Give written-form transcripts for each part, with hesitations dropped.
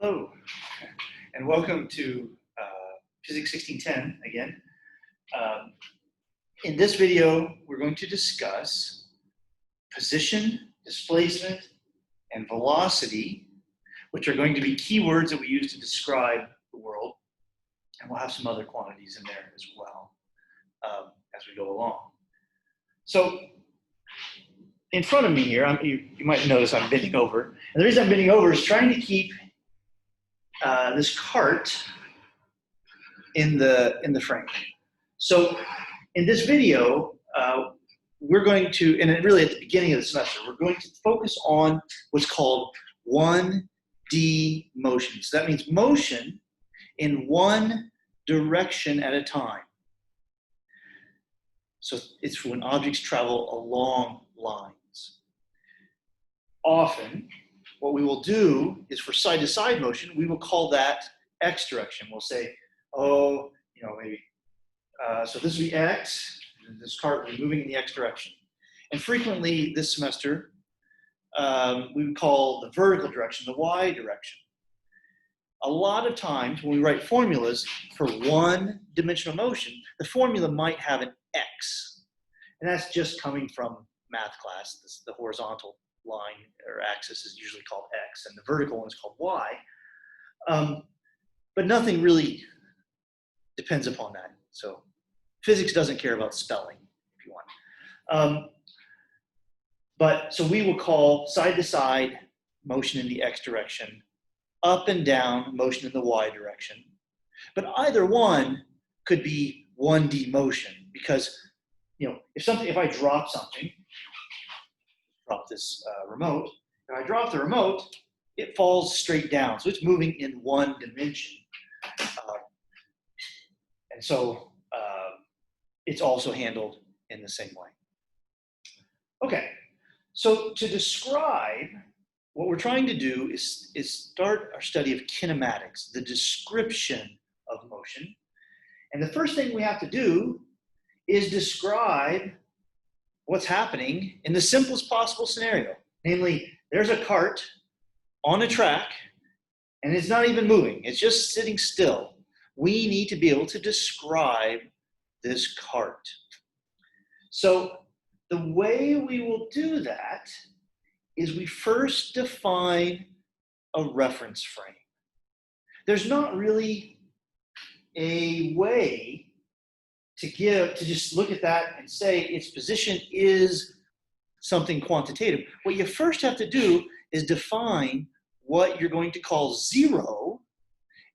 Hello, and welcome to Physics 1610 again. In this video, we're going to discuss position, displacement, and velocity, which are going to be keywords that we use to describe the world. And we'll have some other quantities in there as well as we go along. So in front of me here, you might notice I'm bending over. And the reason I'm bending over is trying to keep this cart in the frame. So in this video, we're going to, and really at the beginning of the semester, we're going to focus on what's called 1D motion. So that means motion in one direction at a time. So it's when objects travel along lines. Often, what we will do is for side-to-side motion, we will call that x direction. We'll say, oh, maybe, so this will be x, and this cart will be moving in the x direction. And frequently this semester, we would call the vertical direction the y direction. A lot of times when we write formulas for one-dimensional motion, the formula might have an x. And that's just coming from math class. The horizontal line or axis is usually called x, and the vertical one is called y. But nothing really depends upon that. So physics doesn't care about spelling, if you want. So we will call side-to-side motion in the x direction, up and down motion in the y direction. But either one could be 1D motion because, if I drop something, drop this remote, if I drop the remote, it falls straight down. So it's moving in one dimension. And so it's also handled in the same way. Okay, so to describe, what we're trying to do is start our study of kinematics, the description of motion. And the first thing we have to do is describe what's happening in the simplest possible scenario. Namely, there's a cart on a track, and it's not even moving. It's just sitting still. We need to be able to describe this cart. So the way we will do that is we first define a reference frame. There's not really a way to just look at that and say its position is something quantitative. What you first have to do is define what you're going to call zero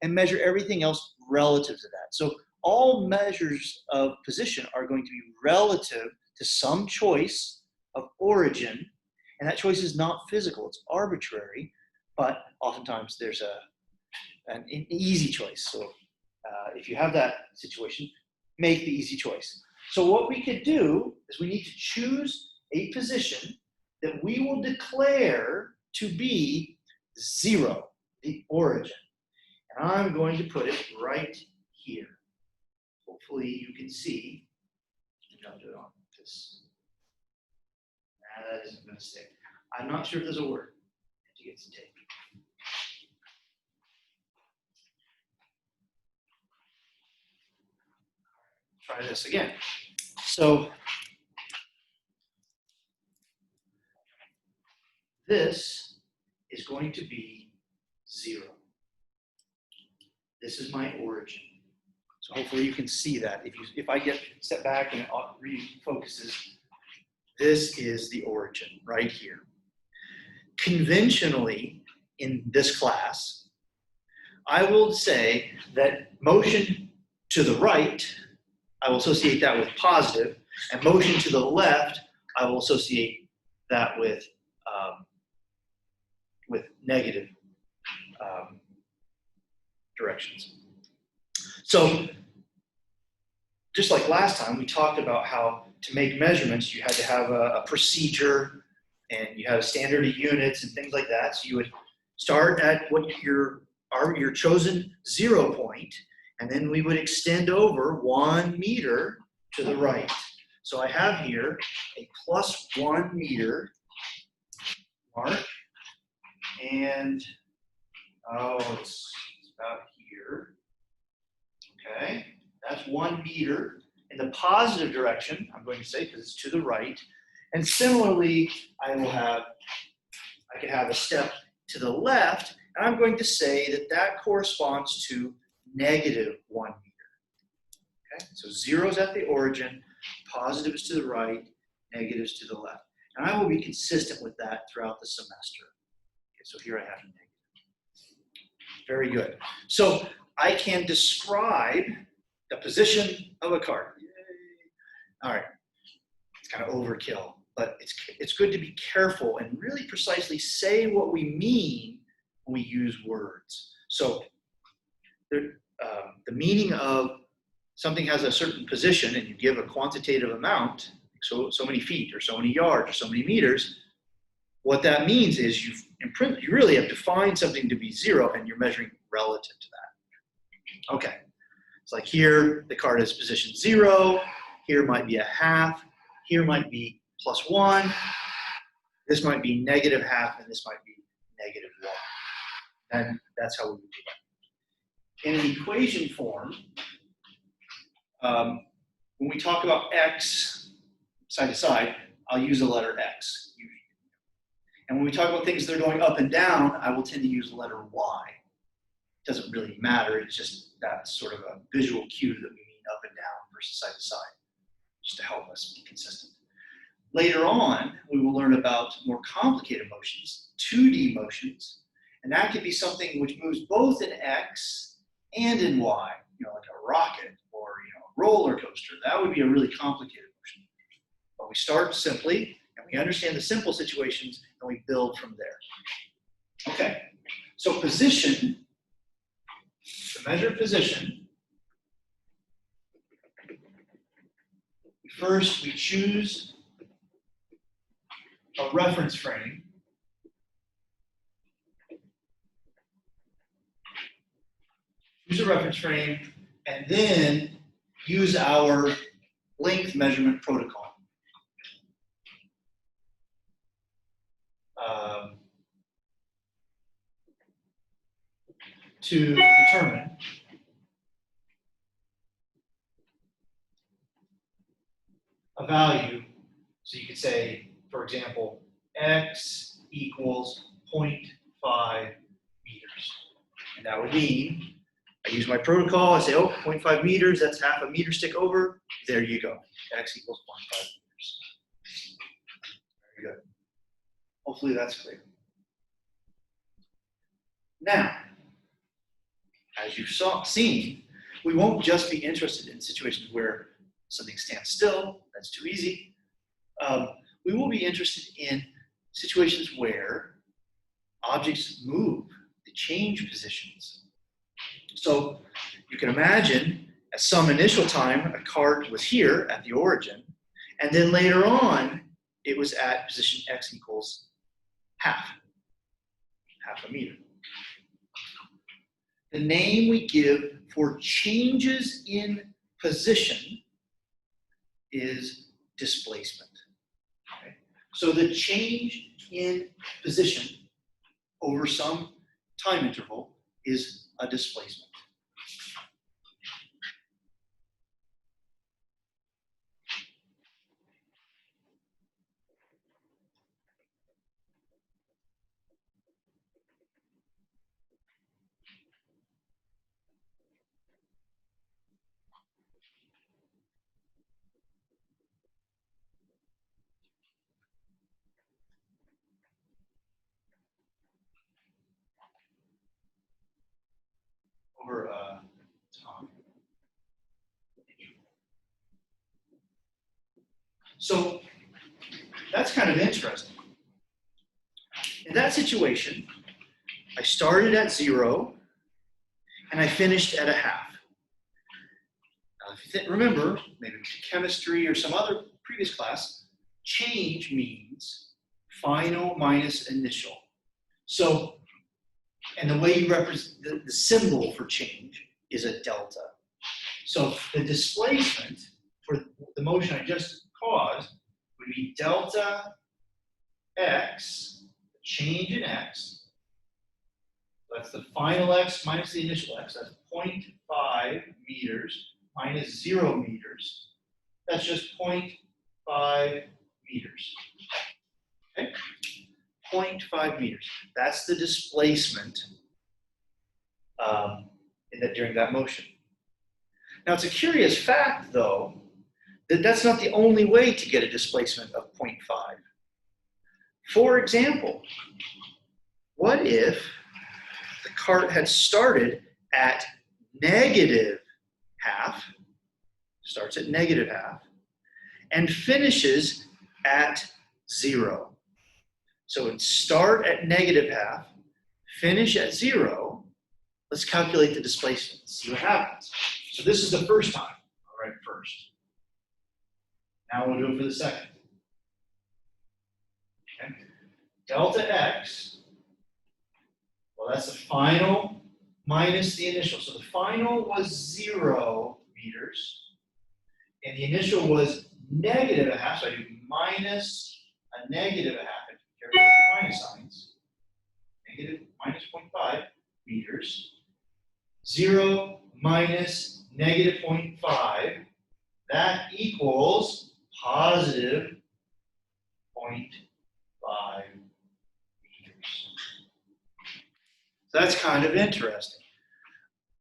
and measure everything else relative to that. So all measures of position are going to be relative to some choice of origin, and that choice is not physical, it's arbitrary, but oftentimes there's an easy choice. So if you have that situation, make the easy choice. So what we could do is we need to choose a position that we will declare to be zero, the origin. And I'm going to put it right here. Hopefully you can see. Don't do it on this. That isn't going to stick. I'm not sure if there's a word. I have to get some tape. Try this again. So this is going to be zero. This is my origin. So hopefully you can see that. If I get step back and it refocuses, this is the origin right here. Conventionally, in this class, I will say that motion to the right, I will associate that with positive, and motion to the left, I will associate that with negative directions. So just like last time, we talked about how to make measurements, you had to have a procedure, and you had a standard of units and things like that. So you would start at what your chosen 0 point, and then we would extend over 1 meter to the right. So I have here a +1 meter mark, and Oh, it's about here. Okay, that's 1 meter. In the positive direction, I'm going to say, because it's to the right. And similarly, I could have a step to the left, and I'm going to say that that corresponds to -1 meter. Okay, so 0 is at the origin, positive is to the right, negative is to the left. And I will be consistent with that throughout the semester. Okay, so here I have negative. Very good. So I can describe the position of a card. Yay. All right, it's kind of overkill, but it's good to be careful and really precisely say what we mean when we use words. So the meaning of something has a certain position and you give a quantitative amount, so many feet or so many yards or so many meters, what that means is you really have defined something to be 0 and you're measuring relative to that. Okay, it's like here the card is position 0, here might be a half, here might be +1, this might be -1/2, and this might be -1. And that's how we would do that. In an equation form, when we talk about x side to side, I'll use the letter x usually. And when we talk about things that are going up and down, I will tend to use the letter y. It doesn't really matter, it's just that sort of a visual cue that we mean up and down versus side to side, just to help us be consistent. Later on, we will learn about more complicated motions, 2D motions, and that could be something which moves both in x and in y, like a rocket or a roller coaster. That would be a really complicated motion. But we start simply, and we understand the simple situations, and we build from there. Okay, so position, to measure position, first we choose a reference frame. Use a reference frame, and then use our length measurement protocol. To determine a value. So you could say, for example, x equals 0.5 meters. And that would mean I use my protocol, I say, oh, 0.5 meters, that's half a meter stick over. There you go. X equals 0.5 meters. Very good. Hopefully that's clear. Now, as you've seen, we won't just be interested in situations where something stands still, that's too easy. We will be interested in situations where objects move, they change positions. So you can imagine at some initial time, a card was here at the origin, and then later on, it was at position x equals half a meter. The name we give for changes in position is displacement. Okay? So the change in position over some time interval is a displacement. Over time. So that's kind of interesting. In that situation, I started at 0 and I finished at a half. Now, if you remember, maybe chemistry or some other previous class, change means final minus initial. So, and the way you represent the symbol for change is a delta. So the displacement for the motion I just caused would be delta x, change in x. That's the final x minus the initial x. That's 0.5 meters minus 0 meters. That's just 0.5 meters. Okay? 0.5 meters. That's the displacement during that motion. Now, it's a curious fact, though, that that's not the only way to get a displacement of 0.5. For example, what if the cart had started at negative half, starts at negative half, and finishes at 0? So it'd start at negative half, finish at 0. Let's calculate the displacement, see what happens. So this is the first time. All right, first. Now we'll do it for the second. Okay. Delta x, well, that's the final minus the initial. So the final was 0 meters, and the initial was negative a half. So I do minus a negative a half. Careful with the minus signs. Negative minus 0.5 meters. 0 minus negative 0.5. That equals positive 0.5 meters. So that's kind of interesting.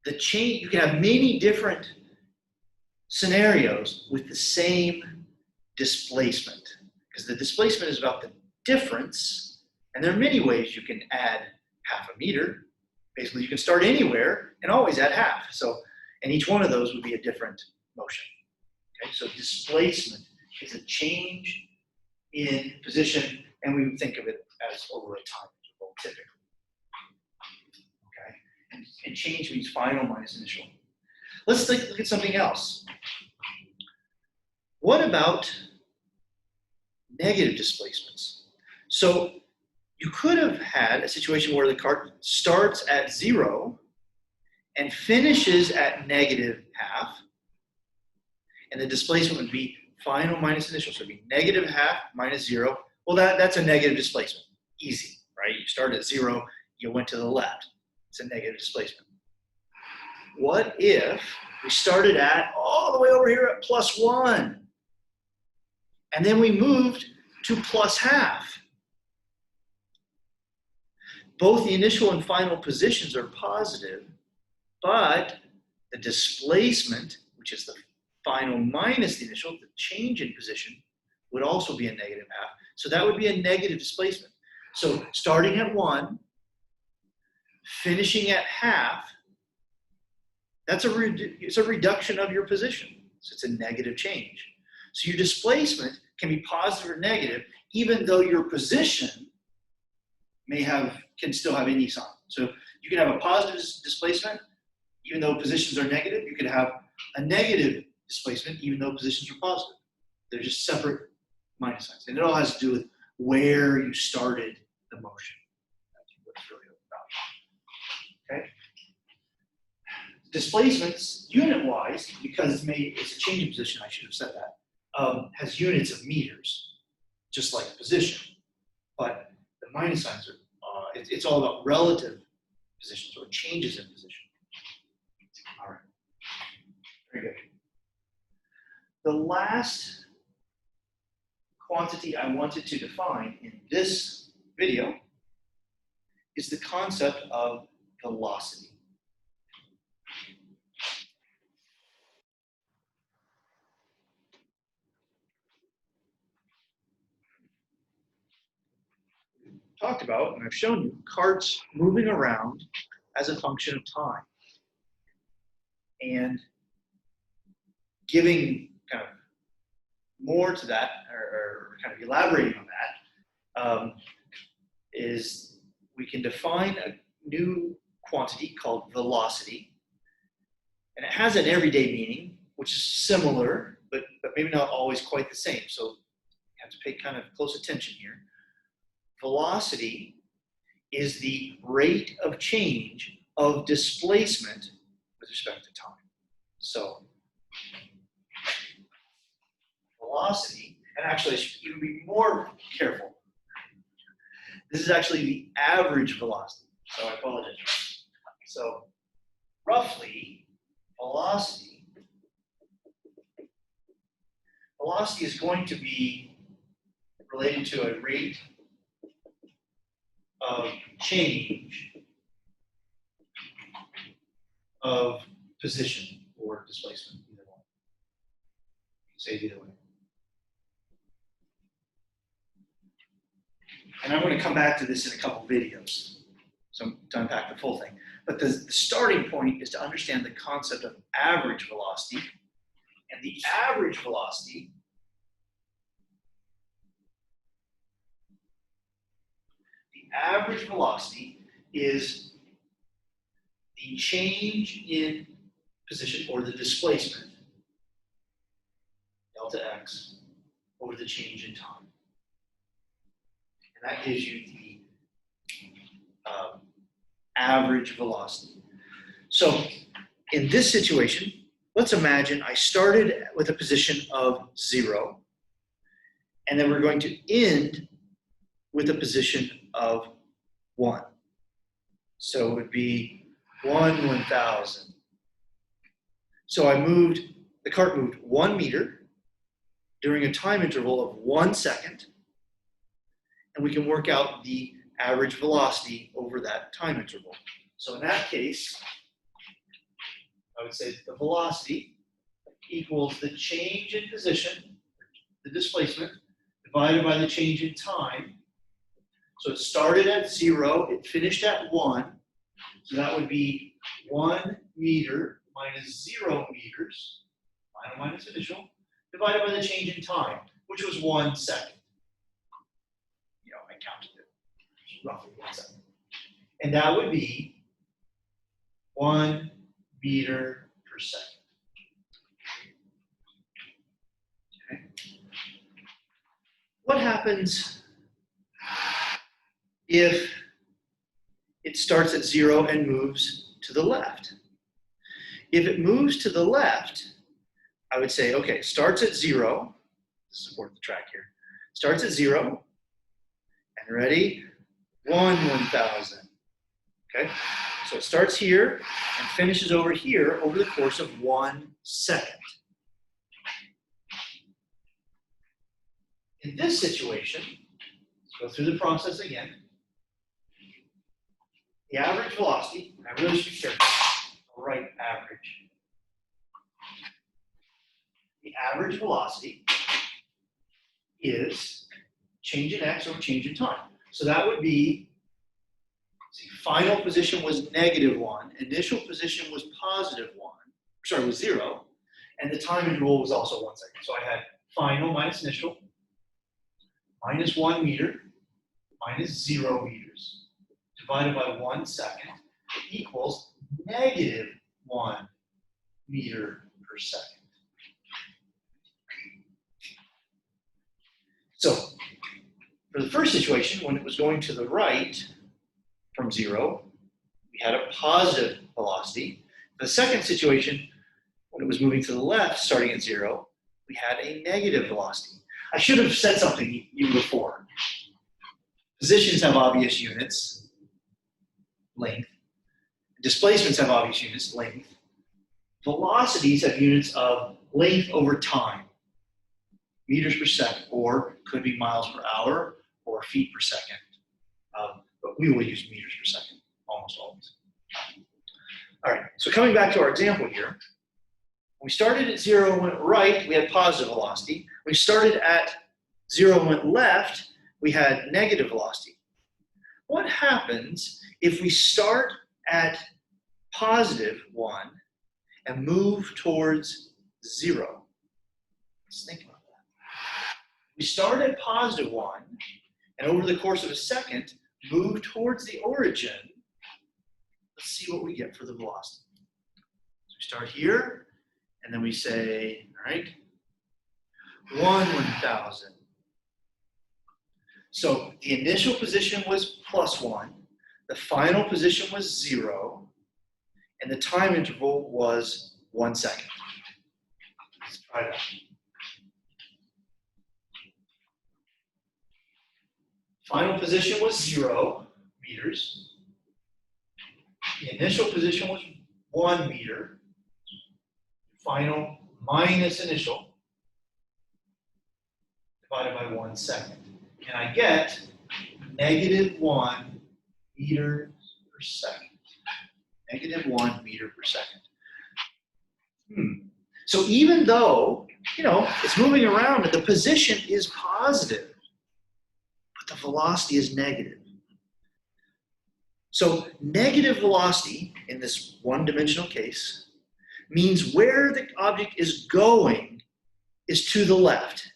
The change, you can have many different scenarios with the same displacement, because the displacement is about the difference, and there are many ways you can add half a meter. Basically, you can start anywhere and always add half. So, and each one of those would be a different motion. Okay, so displacement is a change in position, and we would think of it as over a time interval typically. Okay, and change means final minus initial. Let's look at something else. What about negative displacements? So you could have had a situation where the cart starts at 0 and finishes at negative half, and the displacement would be final minus initial. So it'd be negative half minus 0. Well, that's a negative displacement. Easy, right? You start at 0, you went to the left. It's a negative displacement. What if we started at all the way over here at plus 1, and then we moved to plus half? Both the initial and final positions are positive, but the displacement, which is the final minus the initial, the change in position, would also be a negative half. So that would be a negative displacement. So starting at 1, finishing at half, it's a reduction of your position. So it's a negative change. So your displacement can be positive or negative, even though your position can still have any sign. So you can have a positive displacement, even though positions are negative. You could have a negative displacement, even though positions are positive. They're just separate minus signs. And it all has to do with where you started the motion. That's what it's really about. Okay? Displacements, unit-wise, because it's a change in position, I should have said that, has units of meters, just like position. But the minus signs are, it's all about relative positions or changes in position. All right. Very good. The last quantity I wanted to define in this video is the concept of velocity. Talked about, and I've shown you, carts moving around as a function of time. And giving kind of more to that, or kind of elaborating on that, is we can define a new quantity called velocity. And it has an everyday meaning, which is similar, but maybe not always quite the same. So you have to pay kind of close attention here. Velocity is the rate of change of displacement with respect to time. So velocity, and actually I should even be more careful. This is actually the average velocity, so I apologize. So roughly, velocity is going to be related to a rate of change of position or displacement, either one. Say it either way. And I'm going to come back to this in a couple videos, so to unpack the full thing. But the starting point is to understand the concept of average velocity. And the average velocity is the change in position, or the displacement, delta x, over the change in time. And that gives you the average velocity. So in this situation, let's imagine I started with a position of 0, and then we're going to end with a position of 1. So it would be 1/1000. So the cart moved 1 meter during a time interval of 1 second, and we can work out the average velocity over that time interval. So in that case, I would say the velocity equals the change in position, the displacement, divided by the change in time. So it started at 0, it finished at 1. So that would be 1 meter minus 0 meters, final minus initial, divided by the change in time, which was 1 second. I counted it, roughly 1 second. And that would be 1 meter per second. Okay. What happens if it starts at 0 and moves to the left? If it moves to the left, I would say, okay, starts at 0, to support the track here, starts at 0, and ready, 1/1000. Okay, so it starts here and finishes over here over the course of 1 second. In this situation, let's go through the process again. The average velocity, and I really should be careful, I'll write average. The average velocity is change in x over change in time. So that would be, see, final position was -1, initial position was was 0, and the time interval was also 1 second. So I had final minus initial, minus 1 meter, minus 0 meters, divided by 1 second, equals -1 meter per second. So, for the first situation, when it was going to the right from 0, we had a positive velocity. The second situation, when it was moving to the left, starting at 0, we had a negative velocity. I should have said something even before. Positions have obvious units, length. Displacements have obvious units, length. Velocities have units of length over time. Meters per second, or could be miles per hour, or feet per second. But we will use meters per second, almost always. All right, so coming back to our example here, when we started at 0 and went right, we had positive velocity. When we started at 0 and went left, we had negative velocity. What happens if we start at +1 and move towards 0? Let's think about that. We start at +1, and over the course of a second, move towards the origin. Let's see what we get for the velocity. So we start here, and then we say, all right, 1/1000. So the initial position was +1, the final position was 0, and the time interval was 1 second. Let's try that. Final position was 0 meters. the initial position was 1 meter, final minus initial, divided by 1 second. And I get -1 meters per second. -1 meter per second. So even though, it's moving around and the position is positive, but the velocity is negative. So negative velocity in this one-dimensional case means where the object is going is to the left.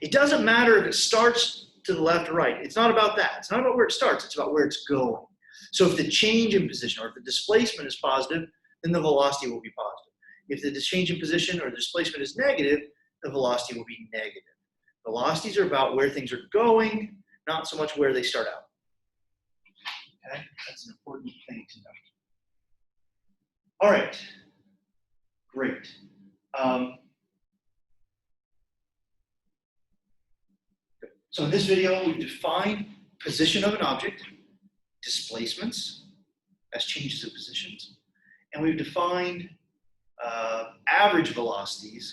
It doesn't matter if it starts to the left or right. It's not about that. It's not about where it starts. It's about where it's going. So if the change in position or if the displacement is positive, then the velocity will be positive. If the change in position or the displacement is negative, the velocity will be negative. Velocities are about where things are going, not so much where they start out. Okay, that's an important thing to know. All right, great. So in this video, we've defined position of an object, displacements as changes in positions, and we've defined average velocities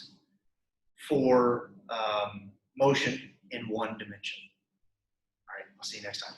for motion in one dimension. All right, I'll see you next time.